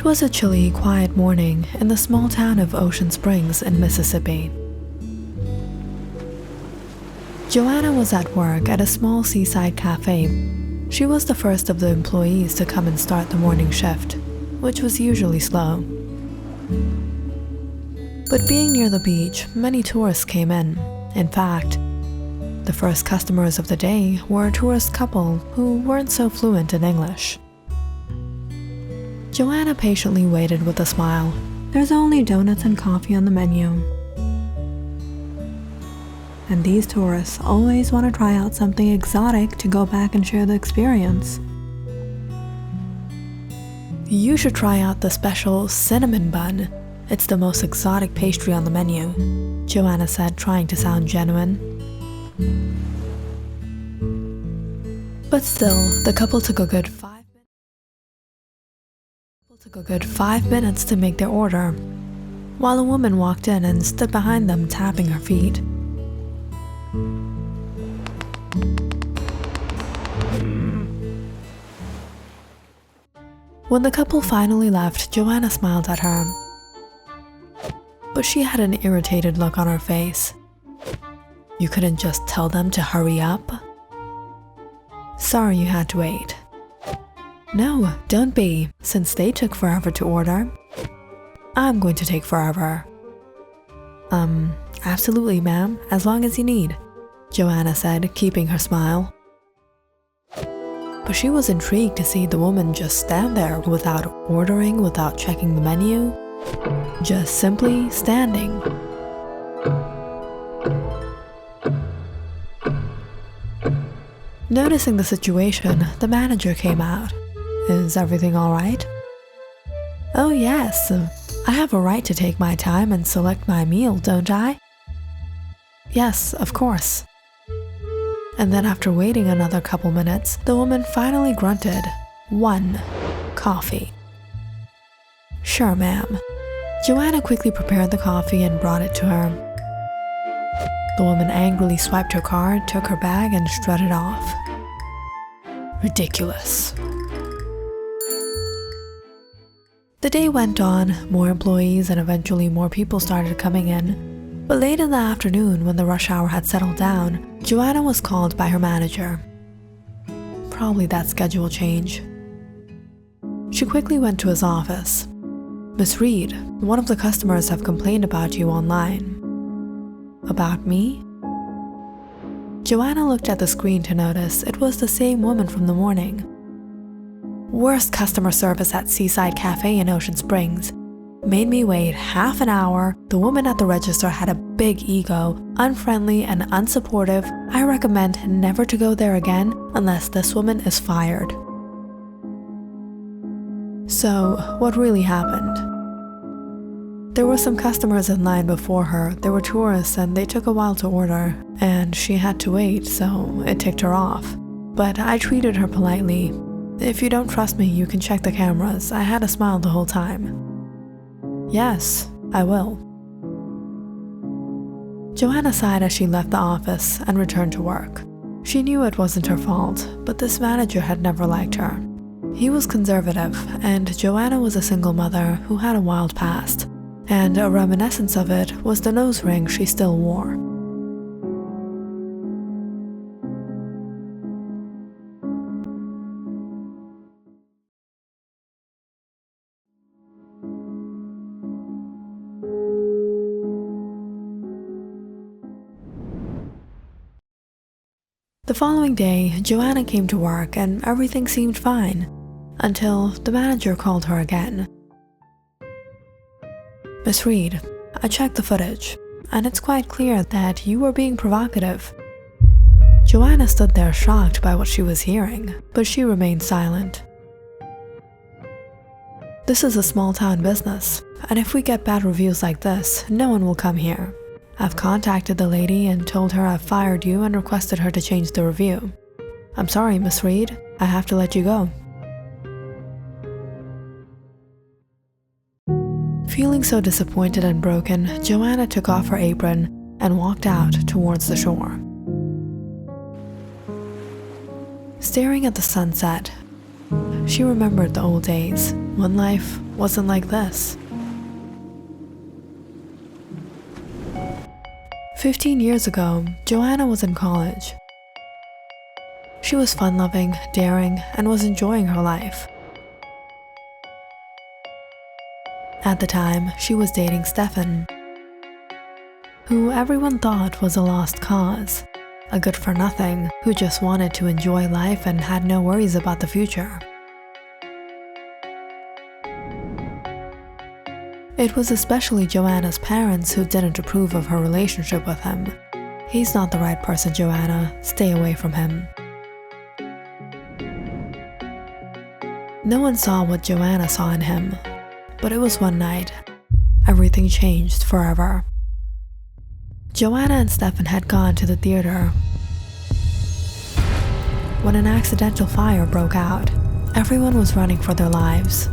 It was a chilly, quiet morning in the small town of Ocean Springs in Mississippi. Joanna was at work at a small seaside cafe. She was the first of the employees to come and start the morning shift, which was usually slow. But being near the beach, many tourists came in. In fact, the first customers of the day were a tourist couple who weren't so fluent in English. Joanna patiently waited with a smile. There's only donuts and coffee on the menu. And these tourists always want to try out something exotic to go back and share the experience. You should try out the special cinnamon bun. It's the most exotic pastry on the menu, Joanna said, trying to sound genuine. But still, the couple took a good 5 minutes to make their order, while a woman walked in and stood behind them, tapping her feet. When the couple finally left, Joanna smiled at her, but she had an irritated look on her face. You couldn't just tell them to hurry up? Sorry you had to wait. No, don't be, since they took forever to order. I'm going to take forever. Absolutely, ma'am, as long as you need, Joanna said, keeping her smile. But she was intrigued to see the woman just stand there without ordering, without checking the menu, just simply standing. Noticing the situation, the manager came out. Is everything all right? Oh yes, I have a right to take my time and select my meal, don't I? Yes, of course. And then after waiting another couple minutes, the woman finally grunted, 1 coffee. Sure, ma'am. Joanna quickly prepared the coffee and brought it to her. The woman angrily swiped her card, took her bag, and strutted off. Ridiculous. The day went on, more employees and eventually more people started coming in. But late in the afternoon, when the rush hour had settled down, Joanna was called by her manager. Probably that schedule change. She quickly went to his office. Miss Reed, one of the customers have complained about you online. About me? Joanna looked at the screen to notice it was the same woman from the morning. Worst customer service at Seaside Cafe in Ocean Springs. Made me wait half an hour. The woman at the register had a big ego, unfriendly and unsupportive. I recommend never to go there again unless this woman is fired. So, what really happened? There were some customers in line before her. They were tourists and they took a while to order, and she had to wait, so it ticked her off. But I treated her politely. If you don't trust me, you can check the cameras. I had a smile the whole time. Yes, I will. Joanna sighed as she left the office and returned to work. She knew it wasn't her fault, but this manager had never liked her. He was conservative, and Joanna was a single mother who had a wild past, and a reminiscence of it was the nose ring she still wore. The following day, Joanna came to work and everything seemed fine, until the manager called her again. Miss Reed, I checked the footage, and it's quite clear that you were being provocative. Joanna stood there shocked by what she was hearing, but she remained silent. This is a small-town business, and if we get bad reviews like this, no one will come here. I've contacted the lady and told her I've fired you and requested her to change the review. I'm sorry, Miss Reed. I have to let you go. Feeling so disappointed and broken, Joanna took off her apron and walked out towards the shore. Staring at the sunset, she remembered the old days. when life wasn't like this. 15 years ago, Joanna was in college. She was fun-loving, daring, and was enjoying her life. At the time, she was dating Stefan, who everyone thought was a lost cause, a good-for-nothing who just wanted to enjoy life and had no worries about the future. It was especially Joanna's parents who didn't approve of her relationship with him. "He's not the right person, Joanna. Stay away from him." No one saw what Joanna saw in him, but it was one night. Everything changed forever. Joanna and Stefan had gone to the theater when an accidental fire broke out. Everyone was running for their lives.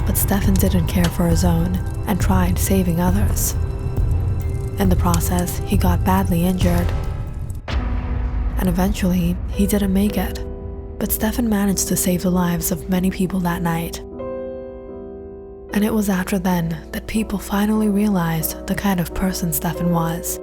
But Stefan didn't care for his own and tried saving others. In the process, he got badly injured, and eventually he didn't make it. But Stefan managed to save the lives of many people that night. And it was after then that people finally realized the kind of person Stefan was.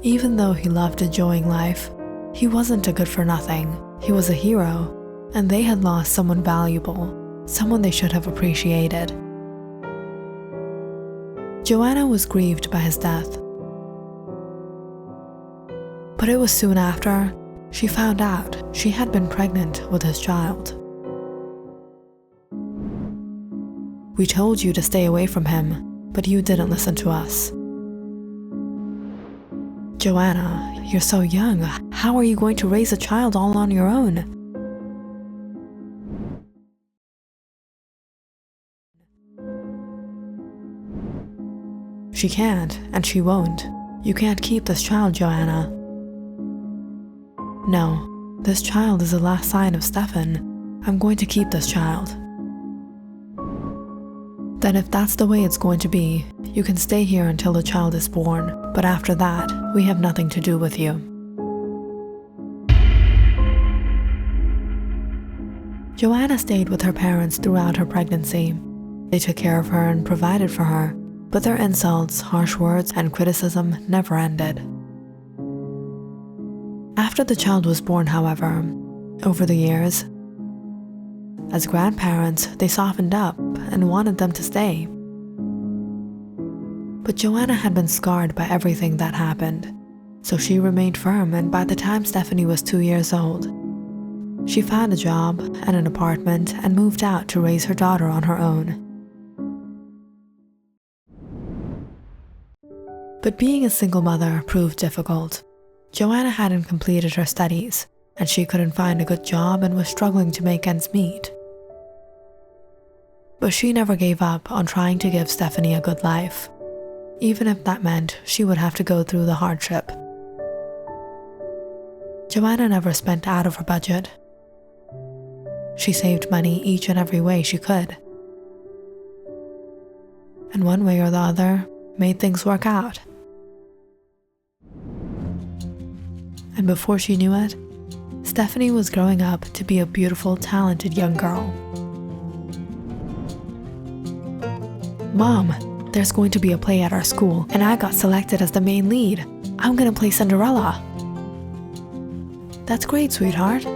Even though he loved enjoying life, he wasn't a good-for-nothing. He was a hero, and they had lost someone valuable, someone they should have appreciated. Joanna was grieved by his death. But it was soon after she found out she had been pregnant with his child. "We told you to stay away from him, but you didn't listen to us." "Joanna, you're so young. How are you going to raise a child all on your own?" "She can't, and she won't. You can't keep this child, Joanna." "No, this child is the last sign of Stefan. I'm going to keep this child." "Then if that's the way it's going to be, you can stay here until the child is born, but after that, we have nothing to do with you." Joanna stayed with her parents throughout her pregnancy. They took care of her and provided for her, but their insults, harsh words, and criticism never ended. After the child was born, however, over the years, as grandparents, they softened up and wanted them to stay. But Joanna had been scarred by everything that happened, so she remained firm, and by the time Stephanie was 2 years old, she found a job and an apartment and moved out to raise her daughter on her own. But being a single mother proved difficult. Joanna hadn't completed her studies, and she couldn't find a good job and was struggling to make ends meet. But she never gave up on trying to give Stephanie a good life, even if that meant she would have to go through the hardship. Joanna never spent out of her budget. She saved money each and every way she could, and one way or the other made things work out. And before she knew it, Stephanie was growing up to be a beautiful, talented young girl. "Mom, there's going to be a play at our school, and I got selected as the main lead. I'm gonna play Cinderella." "That's great, sweetheart."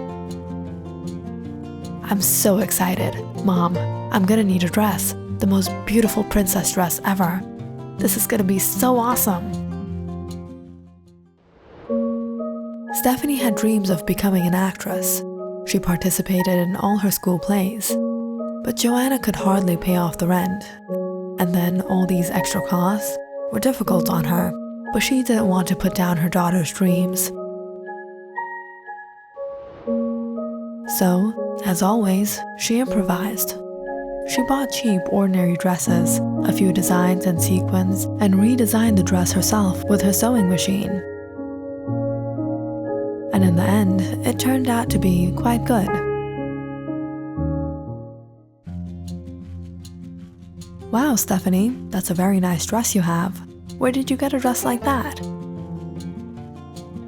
"I'm so excited. Mom, I'm gonna need a dress, the most beautiful princess dress ever. This is gonna be so awesome." Stephanie had dreams of becoming an actress. She participated in all her school plays, but Joanna could hardly pay off the rent. And then all these extra costs were difficult on her, but she didn't want to put down her daughter's dreams. So, as always, she improvised. She bought cheap, ordinary dresses, a few designs and sequins, and redesigned the dress herself with her sewing machine. And in the end, it turned out to be quite good. "Wow, Stephanie, that's a very nice dress you have. Where did you get a dress like that?"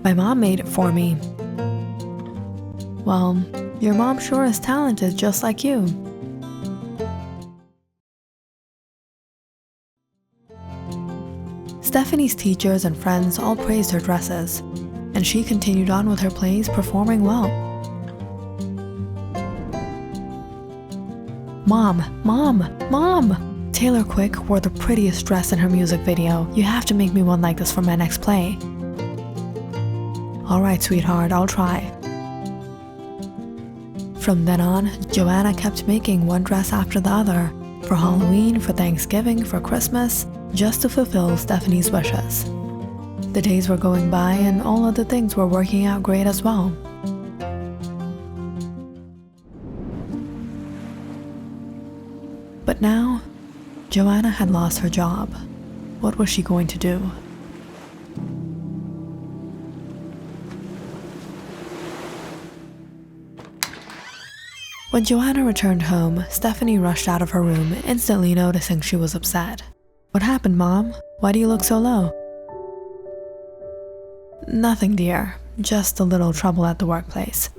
"My mom made it for me." Well, your mom sure is talented just like you. Stephanie's teachers and friends all praised her dresses, and she continued on with her plays, performing well. Mom! Taylor Quick wore the prettiest dress in her music video. You have to make me one like this for my next play. Alright, sweetheart, I'll try. From then on, Joanna kept making one dress after the other, for Halloween, for Thanksgiving, for Christmas, just to fulfill Stephanie's wishes. The days were going by and all other things were working out great as well. But now, Joanna had lost her job. What was she going to do? When Joanna returned home, Stephanie rushed out of her room, instantly noticing she was upset. What happened, Mom? Why do you look so low? Nothing, dear. Just a little trouble at the workplace.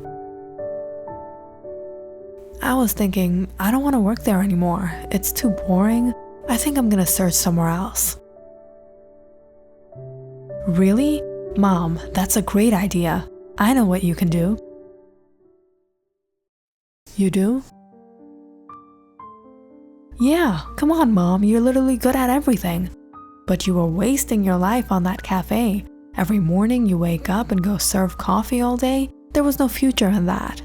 I was thinking, I don't want to work there anymore. It's too boring. I think I'm gonna search somewhere else. Really? Mom, that's a great idea. I know what you can do. You do? Yeah, come on, Mom, you're literally good at everything. But you were wasting your life on that cafe. Every morning you wake up and go serve coffee all day. There was no future in that.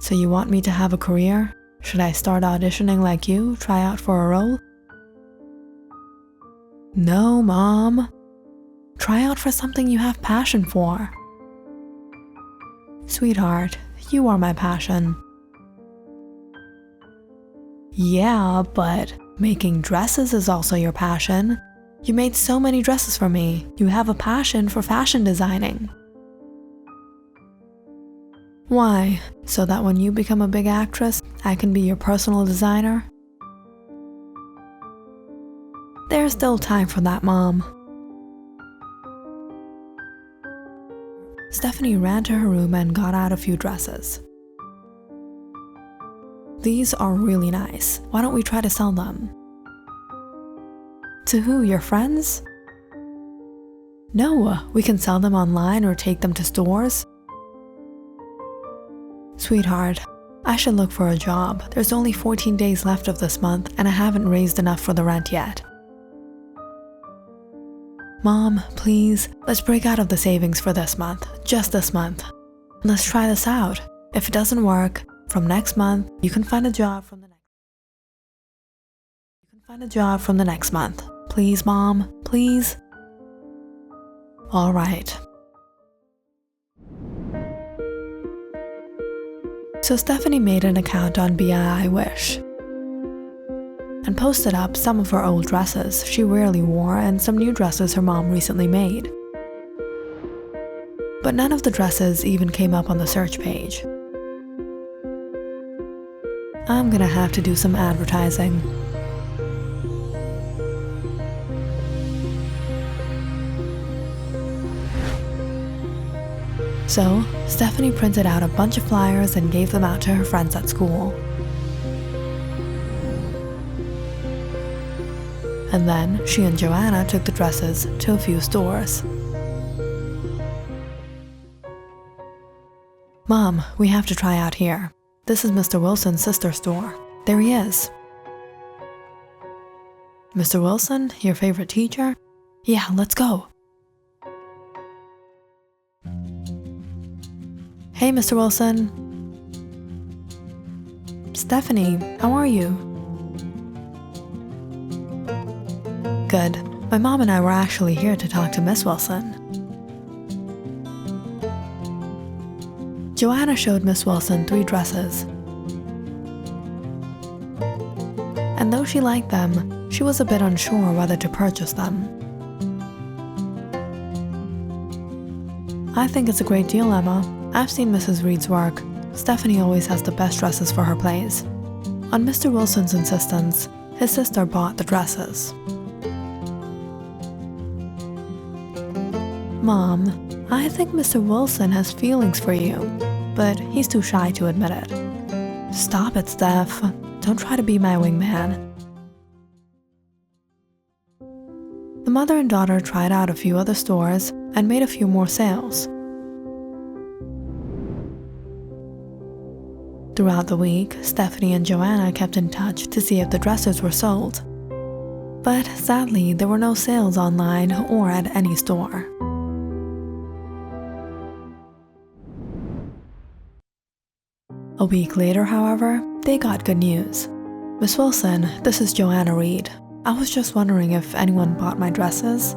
So you want me to have a career? Should I start auditioning like you, try out for a role? No, Mom. Try out for something you have passion for. Sweetheart, you are my passion. Yeah, but making dresses is also your passion. You made so many dresses for me. You have a passion for fashion designing. Why? So that when you become a big actress, I can be your personal designer? There's still time for that, Mom. Stephanie ran to her room and got out a few dresses. These are really nice. Why don't we try to sell them? To who, your friends? No, we can sell them online or take them to stores. Sweetheart, I should look for a job. There's only 14 days left of this month and I haven't raised enough for the rent yet. Mom, please, let's break out of the savings for this month, just this month. Let's try this out. If it doesn't work, from next month, you can find a job from the next month. Please, Mom, please. All right. So Stephanie made an account on BII Wish and posted up some of her old dresses she rarely wore and some new dresses her mom recently made. But none of the dresses even came up on the search page. I'm gonna have to do some advertising. So, Stephanie printed out a bunch of flyers and gave them out to her friends at school. And then, she and Joanna took the dresses to a few stores. Mom, we have to try out here. This is Mr. Wilson's sister store. There he is. Mr. Wilson, your favorite teacher? Yeah, let's go. Hey, Mr. Wilson. Stephanie, how are you? Good. My mom and I were actually here to talk to Miss Wilson. Joanna showed Miss Wilson 3 dresses. And though she liked them, she was a bit unsure whether to purchase them. I think it's a great deal, Emma. I've seen Mrs. Reed's work. Stephanie always has the best dresses for her plays. On Mr. Wilson's insistence, his sister bought the dresses. Mom, I think Mr. Wilson has feelings for you, but he's too shy to admit it. Stop it, Steph. Don't try to be my wingman. The mother and daughter tried out a few other stores and made a few more sales. Throughout the week, Stephanie and Joanna kept in touch to see if the dresses were sold. But sadly, there were no sales online or at any store. A week later, however, they got good news. Miss Wilson, this is Joanna Reed. I was just wondering if anyone bought my dresses.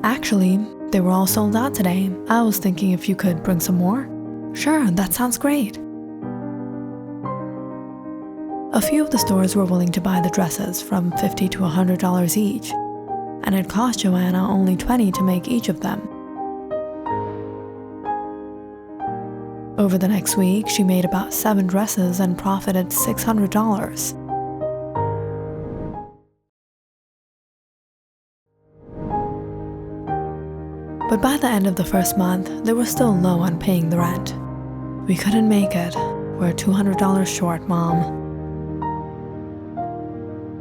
Actually, they were all sold out today. I was thinking if you could bring some more. Sure, that sounds great. A few of the stores were willing to buy the dresses from $50 to $100 each, and it cost Joanna only $20 to make each of them. Over the next week, she made about 7 dresses and profited $600. But by the end of the first month, they were still low on paying the rent. We couldn't make it. We're $200 short, Mom.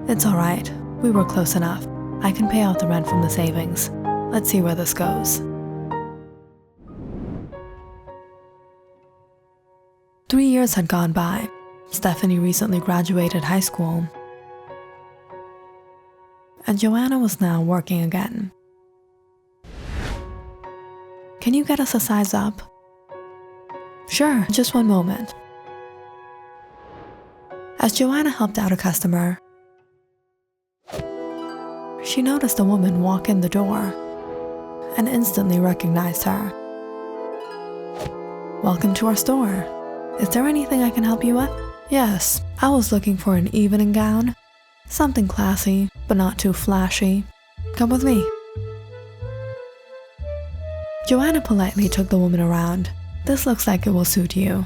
It's alright. We were close enough. I can pay off the rent from the savings. Let's see where this goes. 3 years had gone by. Stephanie recently graduated high school, and Joanna was now working again. Can you get us a size up? Sure, just one moment. As Joanna helped out a customer, she noticed a woman walk in the door and instantly recognized her. Welcome to our store. Is there anything I can help you with? Yes, I was looking for an evening gown. Something classy, but not too flashy. Come with me. Joanna politely took the woman around. This looks like it will suit you.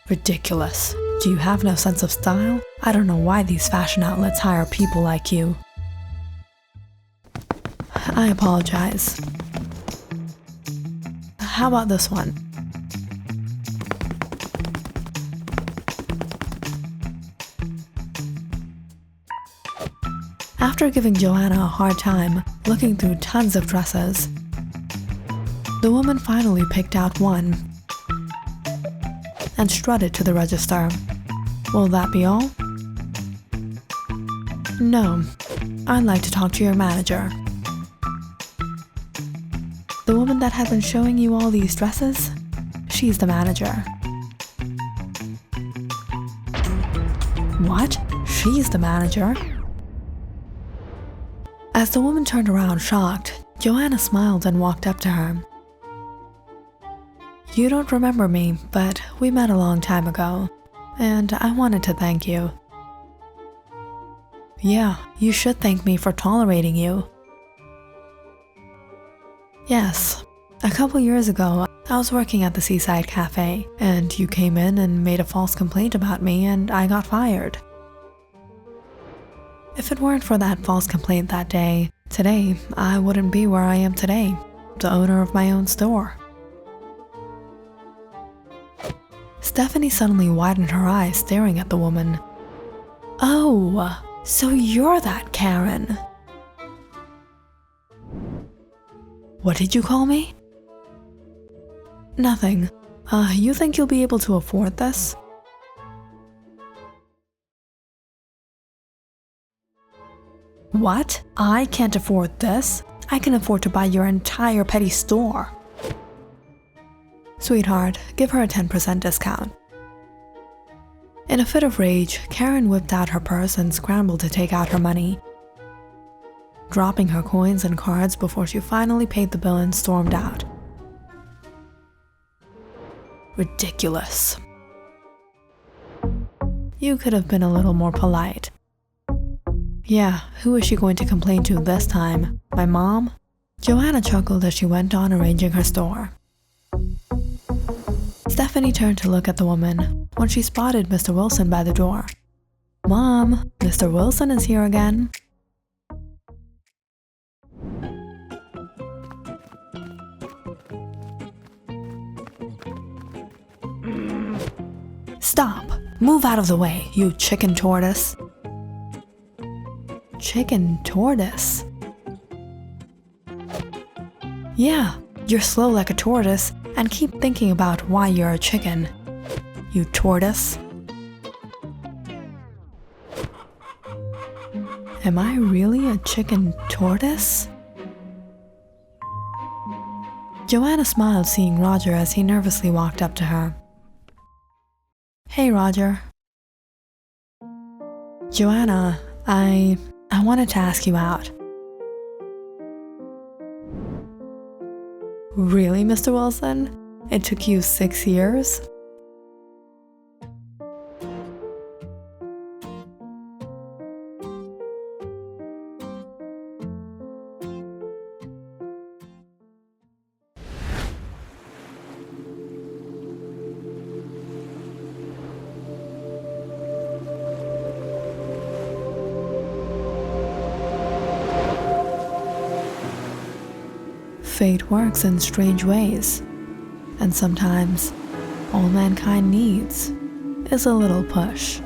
Ridiculous. Do you have no sense of style? I don't know why these fashion outlets hire people like you. I apologize. How about this one? After giving Joanna a hard time looking through tons of dresses, the woman finally picked out one and strutted to the register. Will that be all? No, I'd like to talk to your manager. The woman that had been showing you all these dresses? She's the manager. What? She's the manager? As the woman turned around shocked, Joanna smiled and walked up to her. You don't remember me, but we met a long time ago, and I wanted to thank you. Yeah, you should thank me for tolerating you. Yes, a couple years ago, I was working at the Seaside Cafe, and you came in and made a false complaint about me, and I got fired. If it weren't for that false complaint that day, today I wouldn't be where I am today, the owner of my own store. Stephanie suddenly widened her eyes, staring at the woman. Oh, so you're that Karen. What did you call me? Nothing. You think you'll be able to afford this? What? I can't afford this? I can afford to buy your entire petty store. Sweetheart, give her a 10% discount. In a fit of rage, Karen whipped out her purse and scrambled to take out her money, dropping her coins and cards before she finally paid the bill and stormed out. Ridiculous. You could have been a little more polite. Yeah, who is she going to complain to this time? My mom? Joanna chuckled as she went on arranging her store. Stephanie turned to look at the woman when she spotted Mr. Wilson by the door. Mom, Mr. Wilson is here again. Stop! Move out of the way, you chicken tortoise. Chicken tortoise? Yeah, you're slow like a tortoise and keep thinking about why you're a chicken. You tortoise. Am I really a chicken tortoise? Joanna smiled seeing Roger as he nervously walked up to her. Hey, Roger. Joanna, I wanted to ask you out. Really, Mr. Wilson? It took you 6 years? Fate works in strange ways, and sometimes all mankind needs is a little push.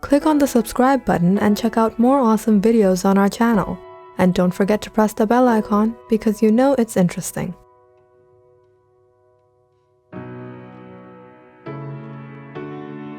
Click on the subscribe button and check out more awesome videos on our channel. And don't forget to press the bell icon because you know it's interesting.